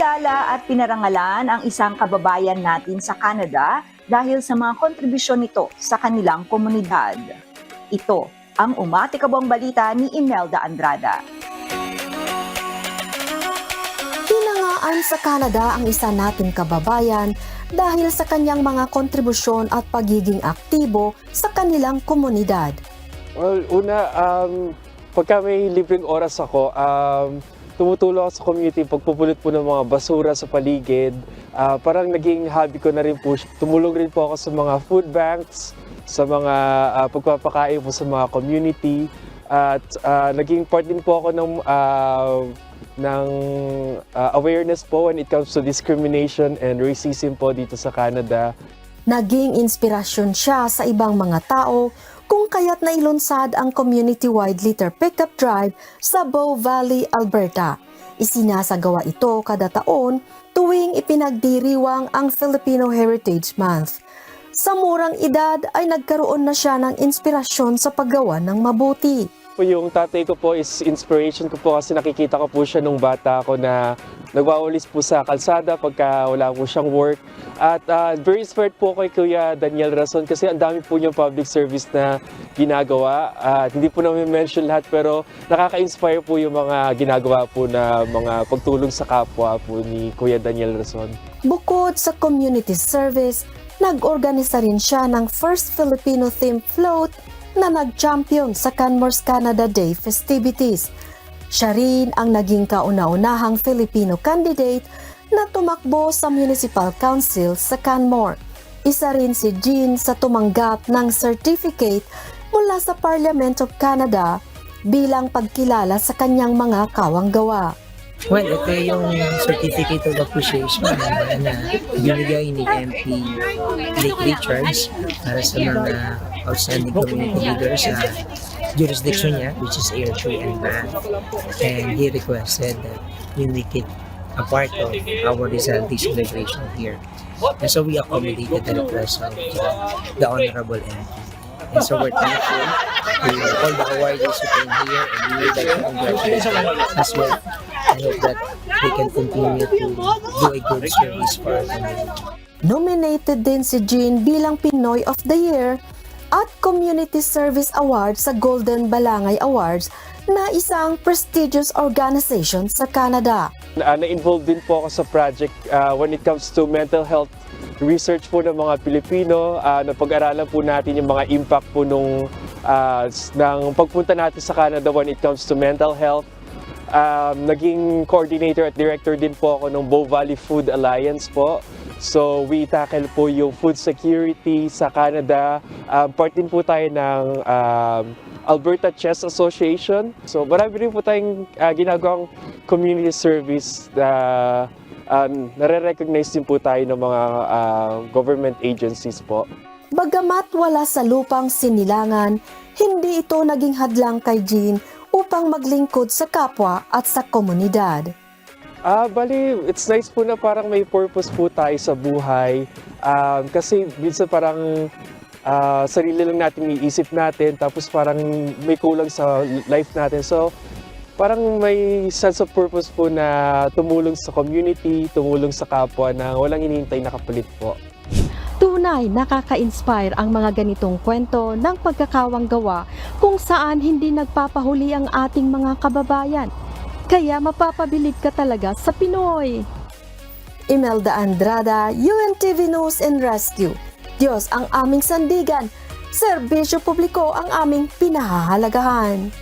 Kinilala at pinarangalan ang isang kababayan natin sa Canada dahil sa mga kontribusyon nito sa kanilang komunidad. Ito ang umatikabong balita ni Imelda Andrada. Hinangaan sa Canada ang isa nating kababayan dahil sa kanyang mga kontribusyon at pagiging aktibo sa kanilang komunidad. Well, una, pagka may libreng oras ako, tumutulong ako sa community, pagpupulot po ng mga basura sa paligid. Parang naging hobby ko na rin po. Tumulong rin po ako sa mga food banks, sa mga pagpapakain po sa mga community. At naging part din po ako ng awareness po when it comes to discrimination and racism po dito sa Canada. Naging inspirasyon siya sa ibang mga tao kung kaya't nailunsad ang community-wide litter pickup drive sa Bow Valley, Alberta. Isinasagawa ito kada taon tuwing ipinagdiriwang ang Filipino Heritage Month. Sa murang edad ay nagkaroon na siya ng inspirasyon sa paggawa ng mabuti. Yung tatay ko po is inspiration ko po kasi nakikita ko po siya nung bata ako na nagwawalis po sa kalsada pagka wala po siyang work. At very inspired po kay Kuya Daniel Rason kasi ang dami po niyang public service na ginagawa. Hindi po namin mention lahat pero nakaka-inspire po yung mga ginagawa po na mga pagtulong sa kapwa po ni Kuya Daniel Rason. Bukod sa community service, nag-organisa rin siya ng first Filipino themed float na nag-champion sa Canmore's Canada Day festivities. Siya rin ang naging kauna-unahang Filipino candidate na tumakbo sa Municipal Council sa Canmore. Isa rin si Jean sa tumanggap ng certificate mula sa Parliament of Canada bilang pagkilala sa kanyang mga kawanggawa. Well, ito yung certificate of appreciation na binigay ni MP Nick Richards para sa mga outstanding community leaders sa jurisdiction niya, which is AR3 and BAN. And he requested that we make it a part of our Rizal Day celebration here. And so we accommodated the request of the Honorable MP. And so we're thankful to all the awardees who came here, and we would like to congratulate them as well. I hope that they can continue to do a good service for our community. Nominated din si Jean bilang Pinoy of the Year at Community Service Award sa Golden Balangay Awards na isang prestigious organization sa Canada. Na-involved din po ako sa project when it comes to mental health research po ng mga Pilipino. Napag-aralan po natin yung mga impact po ng pagpunta natin sa Canada when it comes to mental health. Naging coordinator at director din po ako ng Bow Valley Food Alliance po. So we tackle po yung food security sa Canada. Part din po tayo ng Alberta Chess Association. So marami rin po tayong ginagawang community service na nare-recognize din po tayo ng mga government agencies po. Bagamat wala sa lupang sinilangan, hindi ito naging hadlang kay Jean upang maglingkod sa kapwa at sa komunidad. Bali, it's nice po na parang may purpose po tayo sa buhay. Kasi minsan parang sarili lang natin iisip natin, tapos parang may kulang sa life natin. So, parang may sense of purpose po na tumulong sa community, tumulong sa kapwa na walang hinihintay na kapalit po. Tunay nakaka-inspire ang mga ganitong kwento ng pagkakawanggawa kung saan hindi nagpapahuli ang ating mga kababayan. Kaya mapapabilib ka talaga sa Pinoy. Imelda Andrada, UNTV News and Rescue. Diyos ang aming sandigan, serbisyo publiko ang aming pinahahalagahan.